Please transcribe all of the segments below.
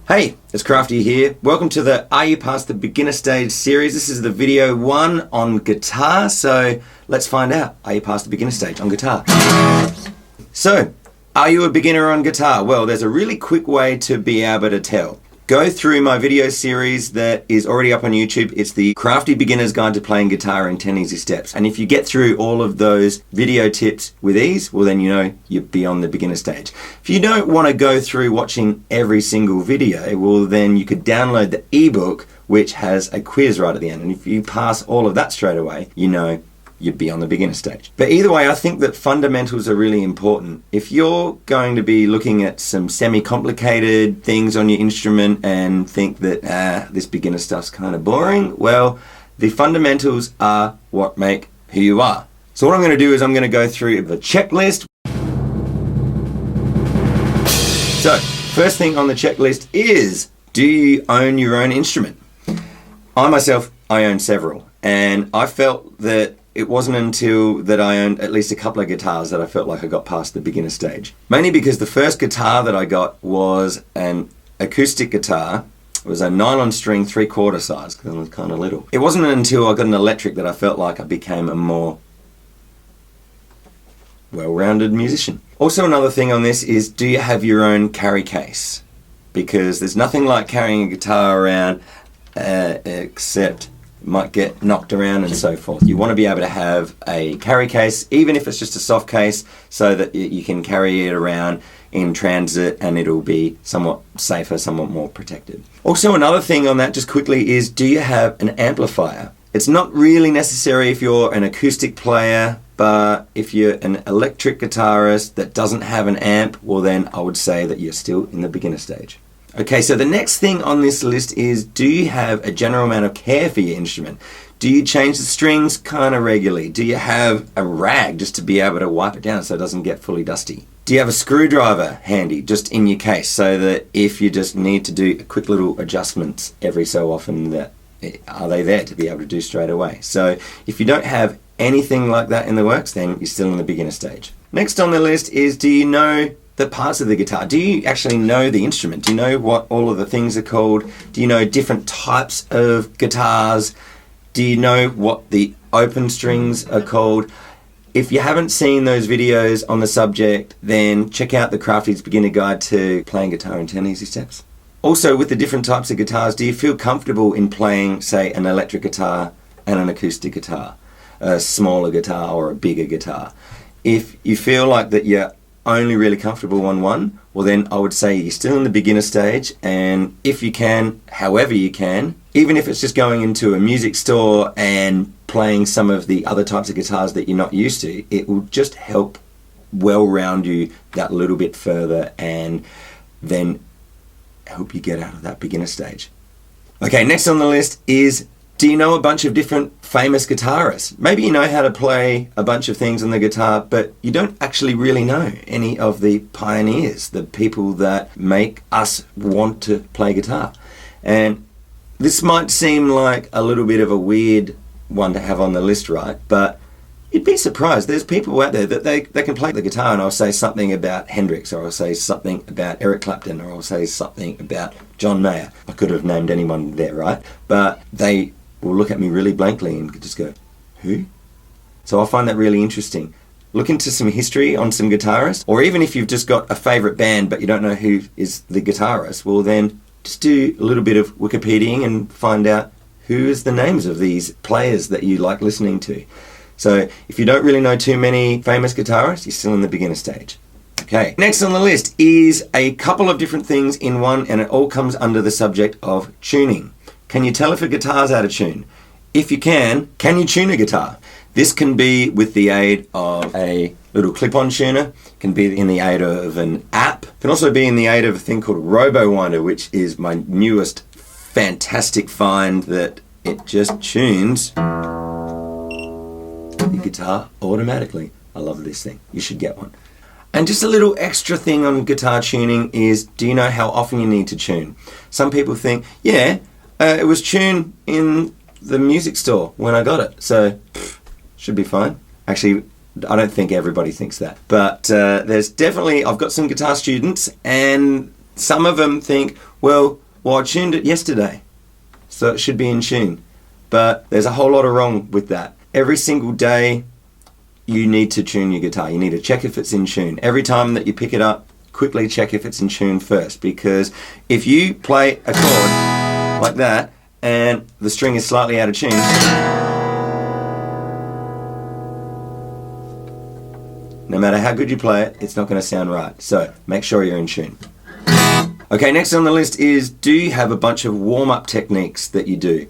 Hey, it's Crafty here. Welcome to the Are You Past the Beginner Stage series. This is the video 1 on guitar, so let's find out. Are you past the beginner stage on guitar? So, are you a beginner on guitar? Well, there's a really quick way to be able to tell. Go through my video series that is already up on YouTube. It's the Crafty Beginner's Guide to Playing Guitar in 10 Easy Steps. And if you get through all of those video tips with ease, well then you know you're beyond the beginner stage. If you don't want to go through watching every single video, well then you could download the eBook, which has a quiz right at the end. And if you pass all of that straight away, you know you'd be on the beginner stage. But either way, I think that fundamentals are really important. If you're going to be looking at some semi-complicated things on your instrument and think that, this beginner stuff's kind of boring, well, the fundamentals are what make who you are. So what I'm going to do is I'm going to go through the checklist. So, first thing on the checklist is, do you own your own instrument? I own several, and I felt that it wasn't until that I owned at least a couple of guitars that I felt like I got past the beginner stage. Mainly because the first guitar that I got was an acoustic guitar. It was a nylon string 3/4 size because it was kind of little. It wasn't until I got an electric that I felt like I became a more well-rounded musician. Also, another thing on this is, do you have your own carry case? Because there's nothing like carrying a guitar around except might get knocked around and so forth. You want to be able to have a carry case, even if it's just a soft case, so that you can carry it around in transit and it'll be somewhat safer, somewhat more protected. Also, another thing on that just quickly is, do you have an amplifier? It's not really necessary if you're an acoustic player, but if you're an electric guitarist that doesn't have an amp, well then I would say that you're still in the beginner stage. Okay, so the next thing on this list is, do you have a general amount of care for your instrument? Do you change the strings kind of regularly? Do you have a rag just to be able to wipe it down so it doesn't get fully dusty? Do you have a screwdriver handy just in your case so that if you just need to do quick little adjustments every so often, that are they there to be able to do straight away? So if you don't have anything like that in the works, then you're still in the beginner stage. Next on the list is, do you know the parts of the guitar? Do you actually know the instrument? Do you know what all of the things are called? Do you know different types of guitars? Do you know what the open strings are called? If you haven't seen those videos on the subject, then check out the Crafty's Beginner Guide to Playing Guitar in 10 Easy Steps. Also, with the different types of guitars, do you feel comfortable in playing, say, an electric guitar and an acoustic guitar, a smaller guitar or a bigger guitar? If you feel like that you're only really comfortable on one, well then I would say you're still in the beginner stage, and if you can, however you can, even if it's just going into a music store and playing some of the other types of guitars that you're not used to, it will just help well round you that little bit further and then help you get out of that beginner stage. Okay, next on the list is, do you know a bunch of different famous guitarists? Maybe you know how to play a bunch of things on the guitar, but you don't actually really know any of the pioneers, the people that make us want to play guitar. And this might seem like a little bit of a weird one to have on the list, right? But you'd be surprised. There's people out there that they can play the guitar, and I'll say something about Hendrix, or I'll say something about Eric Clapton, or I'll say something about John Mayer. I could have named anyone there, right? But they will look at me really blankly and just go, who? So I find that really interesting. Look into some history on some guitarists, or even if you've just got a favourite band but you don't know who is the guitarist, well then just do a little bit of Wikipediaing and find out who is the names of these players that you like listening to. So if you don't really know too many famous guitarists, you're still in the beginner stage. Okay, next on the list is a couple of different things in one, and it all comes under the subject of tuning. Can you tell if a guitar's out of tune? If you can you tune a guitar? This can be with the aid of a little clip-on tuner, can be in the aid of an app, can also be in the aid of a thing called RoboWinder, which is my newest fantastic find, that it just tunes the guitar automatically. I love this thing. You should get one. And just a little extra thing on guitar tuning is, do you know how often you need to tune? Some people think, yeah, it was tuned in the music store when I got it, so should be fine. Actually, I don't think everybody thinks that. But there's definitely, I've got some guitar students, and some of them think, Well, I tuned it yesterday, so it should be in tune. But there's a whole lot of wrong with that. Every single day, you need to tune your guitar. You need to check if it's in tune. Every time that you pick it up, quickly check if it's in tune first, because if you play a chord like that and the string is slightly out of tune, no matter how good you play it, it's not going to sound right. So make sure you're in tune. Okay, next on the list is, do you have a bunch of warm-up techniques that you do?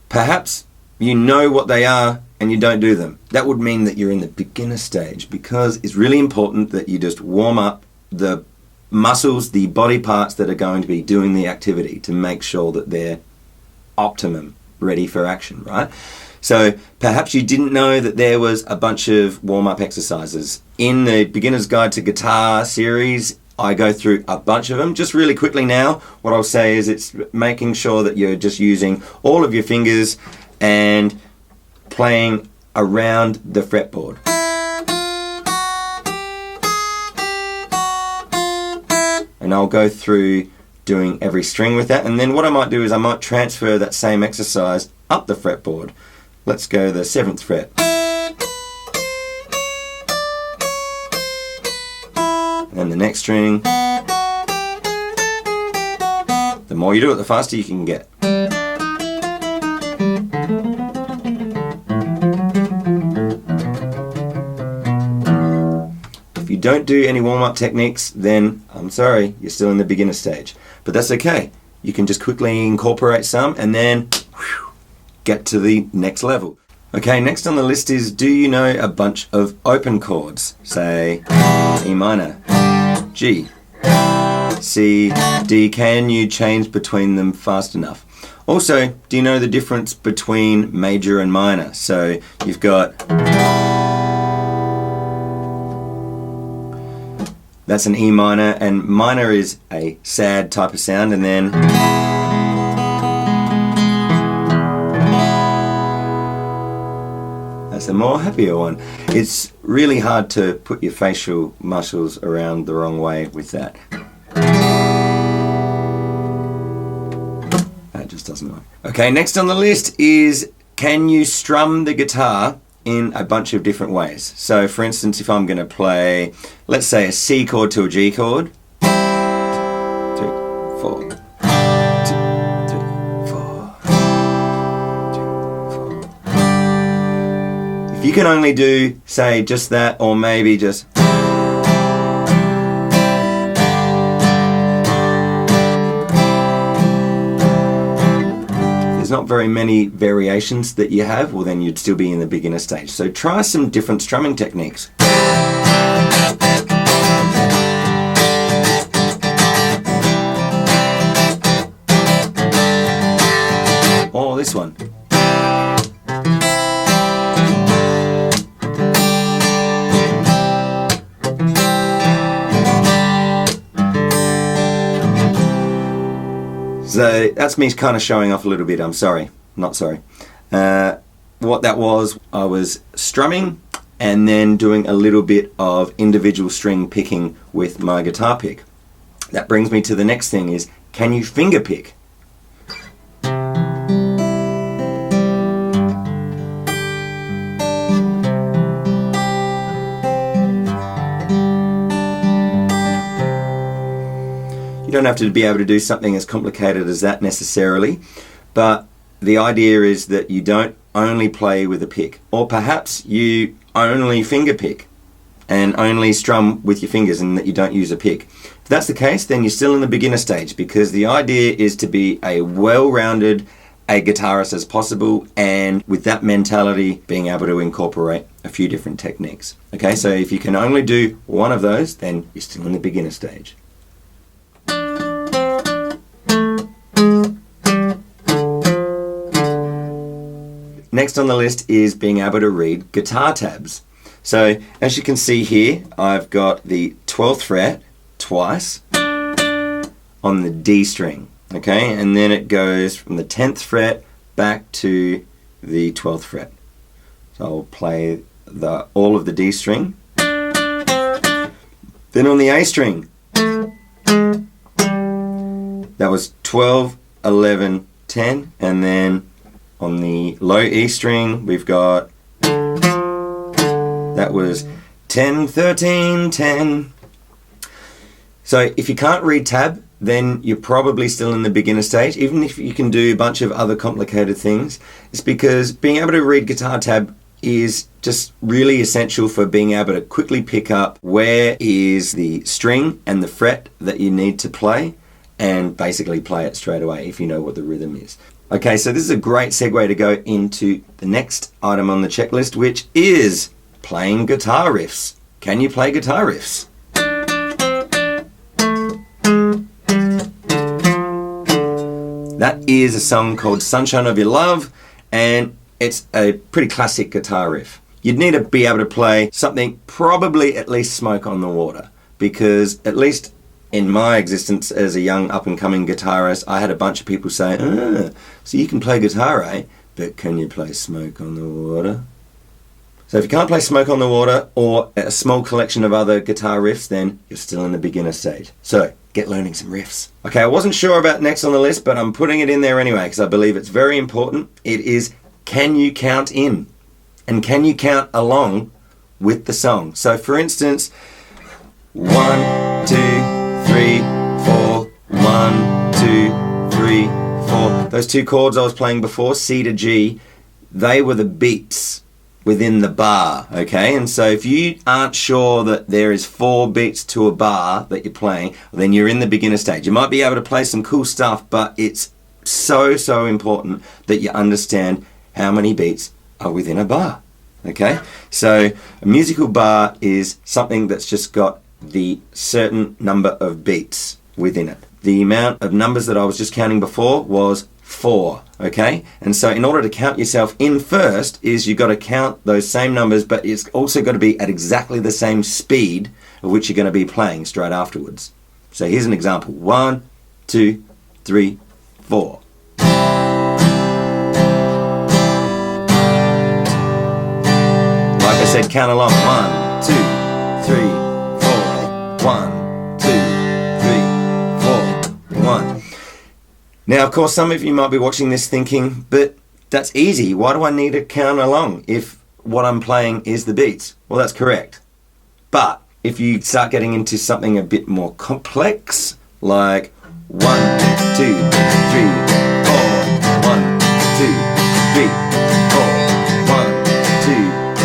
Perhaps you know what they are and you don't do them. That would mean that you're in the beginner stage, because it's really important that you just warm up the muscles, the body parts that are going to be doing the activity, to make sure that they're optimum, ready for action, right? So perhaps you didn't know that there was a bunch of warm-up exercises. In the Beginner's Guide to Guitar series, I go through a bunch of them. Just really quickly now, what I'll say is it's making sure that you're just using all of your fingers and playing around the fretboard. And I'll go through doing every string with that, and then what I might do is I might transfer that same exercise up the fretboard. Let's go the 7th fret. And the next string. The more you do it, the faster you can get. If you don't do any warm-up techniques, then I'm sorry, you're still in the beginner stage. But that's okay. You can just quickly incorporate some and then get to the next level. Okay, next on the list is, do you know a bunch of open chords? Say E minor, G, C, D. Can you change between them fast enough? Also, do you know the difference between major and minor? So you've got, that's an E minor, and minor is a sad type of sound, and then that's a more happier one. It's really hard to put your facial muscles around the wrong way with that. That just doesn't work. Okay, next on the list is, can you strum the guitar in a bunch of different ways? So for instance, if I'm going to play, let's say, a C chord to a G chord, 2, 4, 2, 3, 4, 2, 4. If you can only do, say, just that, or maybe just, not very many variations that you have, well then you'd still be in the beginner stage. So try some different strumming techniques. Or this one. So that's me kind of showing off a little bit. I'm sorry, not sorry. What that was, I was strumming and then doing a little bit of individual string picking with my guitar pick. That brings me to the next thing is, can you finger pick? You don't have to be able to do something as complicated as that necessarily, but the idea is that you don't only play with a pick, or perhaps you only finger pick and only strum with your fingers and that you don't use a pick. If that's the case, then you're still in the beginner stage, because the idea is to be a well-rounded guitarist as possible, and with that mentality being able to incorporate a few different techniques. Okay, so if you can only do one of those, then you're still in the beginner stage. Next on the list is being able to read guitar tabs. So as you can see here, I've got the 12th fret twice on the D string, okay, and then it goes from the 10th fret back to the 12th fret. So I'll play all of the D string. Then on the A string, That was 12, 11, 10, and then on the low E string we've got, that was 10, 13, 10. So if you can't read tab, then you're probably still in the beginner stage, even if you can do a bunch of other complicated things. It's because being able to read guitar tab is just really essential for being able to quickly pick up where is the string and the fret that you need to play, and basically play it straight away if you know what the rhythm is. Okay, so this is a great segue to go into the next item on the checklist, which is playing guitar riffs. Can you play guitar riffs? That is a song called Sunshine of Your Love, and it's a pretty classic guitar riff. You'd need to be able to play something, probably at least Smoke on the Water, because at least in my existence as a young up-and-coming guitarist, I had a bunch of people say, so you can play guitar, eh? But can you play Smoke on the Water? So if you can't play Smoke on the Water or a small collection of other guitar riffs, then you're still in the beginner stage. So get learning some riffs. Okay, I wasn't sure about next on the list, but I'm putting it in there anyway because I believe it's very important. It is, can you count in? And can you count along with the song? So for instance, 1, 2, 3, 4, 1, 2, 3, 4. Those two chords I was playing before, C to G, they were the beats within the bar, okay? And so if you aren't sure that there is 4 beats to a bar that you're playing, then you're in the beginner stage. You might be able to play some cool stuff, but it's so important that you understand how many beats are within a bar, okay? So a musical bar is something that's just got the certain number of beats within it. The amount of numbers that I was just counting before was 4, okay? And so in order to count yourself in first is you've got to count those same numbers, but it's also got to be at exactly the same speed of which you're going to be playing straight afterwards. So here's an example. 1, 2, 3, 4. Like I said, count along. 1, 2, 3, 1, 2, 3, 4, 1. Now, of course, some of you might be watching this thinking, but that's easy. Why do I need to count along if what I'm playing is the beats? Well, that's correct. But if you start getting into something a bit more complex, like 1, 2, 3, 4, 1, 2, 3, 4, 1, 2, 3,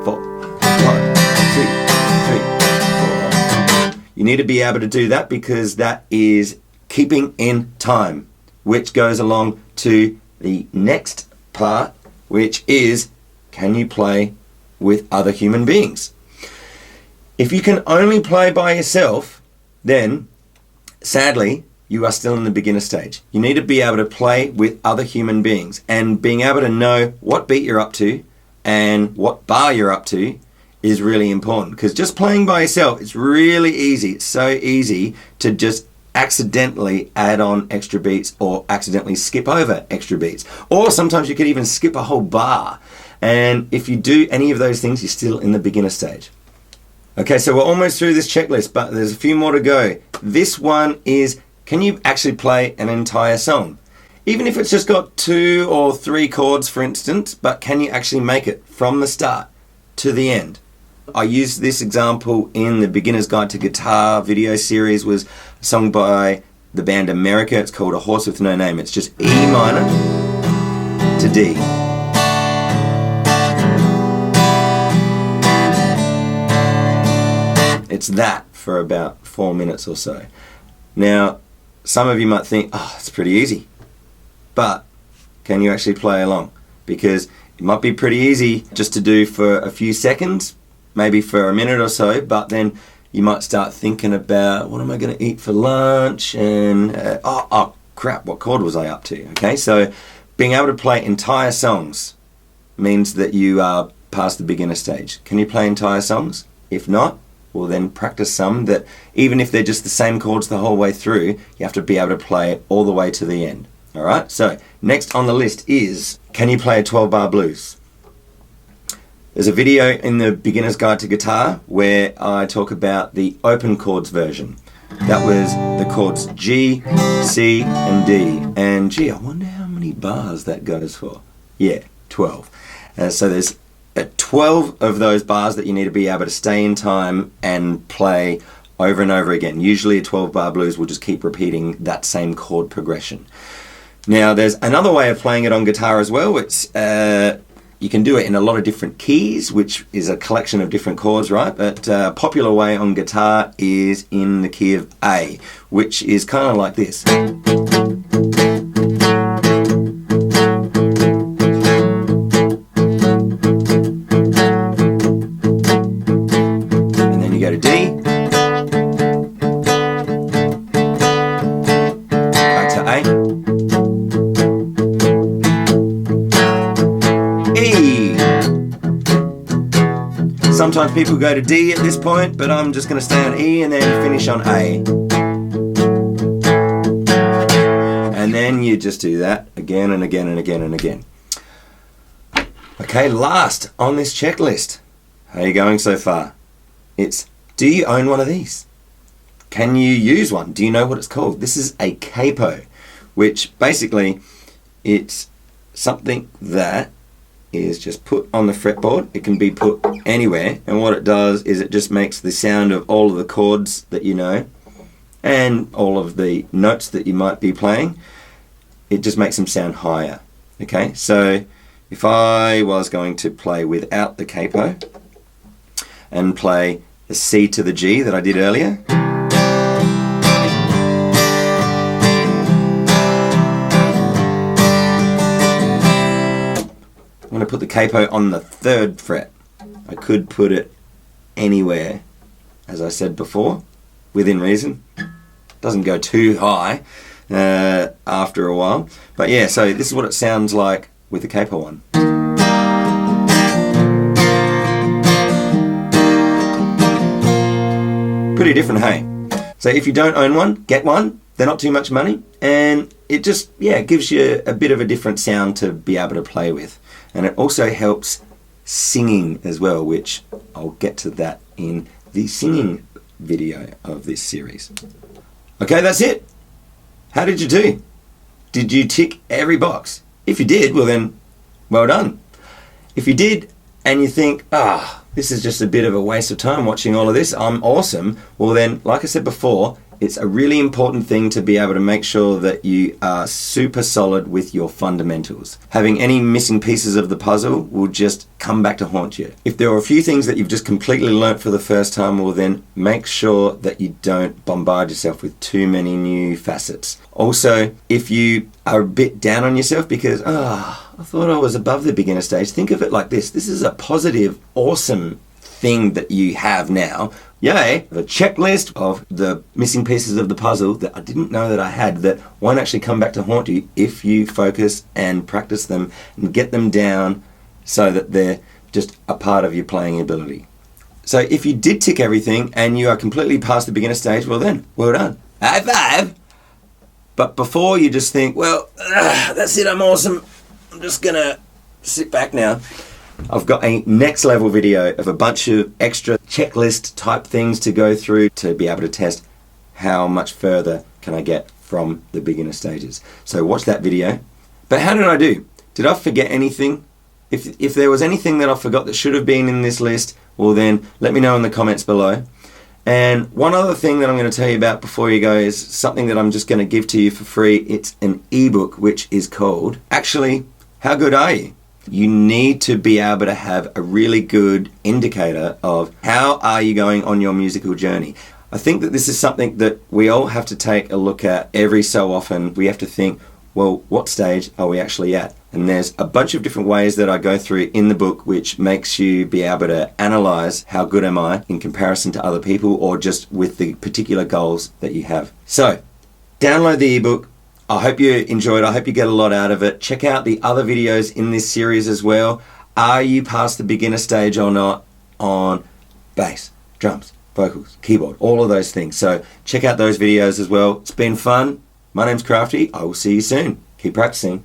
4. You need to be able to do that because that is keeping in time, which goes along to the next part, which is, can you play with other human beings? If you can only play by yourself, then sadly, you are still in the beginner stage. You need to be able to play with other human beings, and being able to know what beat you're up to and what bar you're up to is really important, because just playing by yourself, it's really easy. It's so easy to just accidentally add on extra beats or accidentally skip over extra beats. Or sometimes you could even skip a whole bar. And if you do any of those things, you're still in the beginner stage. Okay, so we're almost through this checklist, but there's a few more to go. This one is, can you actually play an entire song? Even if it's just got 2 or 3 chords, for instance, but can you actually make it from the start to the end? I used this example in the Beginner's Guide to Guitar video series. Was a song by the band America. It's called A Horse With No Name. It's just E minor to D. It's that for about 4 minutes or so. Now, some of you might think, oh, it's pretty easy. But can you actually play along? Because it might be pretty easy just to do for a few seconds, maybe for a minute or so, but then you might start thinking about, what am I going to eat for lunch? And, oh crap, what chord was I up to? Okay, so being able to play entire songs means that you are past the beginner stage. Can you play entire songs? If not, well then practice some that, even if they're just the same chords the whole way through, you have to be able to play it all the way to the end. Alright, so next on the list is, can you play a 12-bar blues? There's a video in the Beginner's Guide to Guitar where I talk about the open chords version. That was the chords G, C, and D. And gee, I wonder how many bars that goes for. Yeah, 12. So there's 12 of those bars that you need to be able to stay in time and play over and over again. Usually a 12-bar blues will just keep repeating that same chord progression. Now, there's another way of playing it on guitar as well. It's you can do it in a lot of different keys, which is a collection of different chords, right? But a popular way on guitar is in the key of A, which is kind of like this. And then you go to D, back to A, E. Sometimes people go to D at this point, but I'm just going to stay on E and then finish on A. And then you just do that again and again and again and again. Okay, last on this checklist. How are you going so far? It's, do you own one of these? Can you use one? Do you know what it's called? This is a capo, which basically it's something that is just put on the fretboard. It can be put anywhere, and what it does is it just makes the sound of all of the chords that you know and all of the notes that you might be playing. It just makes them sound higher. Okay, so if I was going to play without the capo and play the C to the G that I did earlier, I'm going to put the capo on the 3rd fret. I could put it anywhere, as I said before, within reason. Doesn't go too high after a while. But yeah, so this is what it sounds like with the capo on. Pretty different, hey? So if you don't own one, get one. They're not too much money, and it just, yeah, gives you a bit of a different sound to be able to play with. And it also helps singing as well, which I'll get to that in the singing video of this series. Okay, that's it. How did you do? Did you tick every box? If you did, well then, well done. If you did and you think, this is just a bit of a waste of time watching all of this, I'm awesome, well then, like I said before, it's a really important thing to be able to make sure that you are super solid with your fundamentals. Having any missing pieces of the puzzle will just come back to haunt you. If there are a few things that you've just completely learnt for the first time, well then make sure that you don't bombard yourself with too many new facets. Also, if you are a bit down on yourself because, I thought I was above the beginner stage, think of it like this. This is a positive, awesome thing that you have now. Yay, a checklist of the missing pieces of the puzzle that I didn't know that I had that won't actually come back to haunt you if you focus and practice them and get them down so that they're just a part of your playing ability. So if you did tick everything and you are completely past the beginner stage, well then, well done. High five! But before you just think, well, that's it, I'm awesome, I'm just gonna sit back now. I've got a next level video of a bunch of extra checklist type things to go through to be able to test how much further can I get from the beginner stages. So watch that video. But how did I do? Did I forget anything? If there was anything that I forgot that should have been in this list, well then let me know in the comments below. And one other thing that I'm going to tell you about before you go is something that I'm just going to give to you for free. It's an ebook which is called, actually, How Good Are You? You need to be able to have a really good indicator of how are you going on your musical journey. I think that this is something that we all have to take a look at every so often. We have to think, well, what stage are we actually at? And there's a bunch of different ways that I go through in the book which makes you be able to analyze how good am I in comparison to other people or just with the particular goals that you have. So, download the ebook. I hope you enjoyed it. I hope you get a lot out of it. Check out the other videos in this series as well. Are you past the beginner stage or not on bass, drums, vocals, keyboard, all of those things? So check out those videos as well. It's been fun. My name's Crafty. I will see you soon. Keep practicing.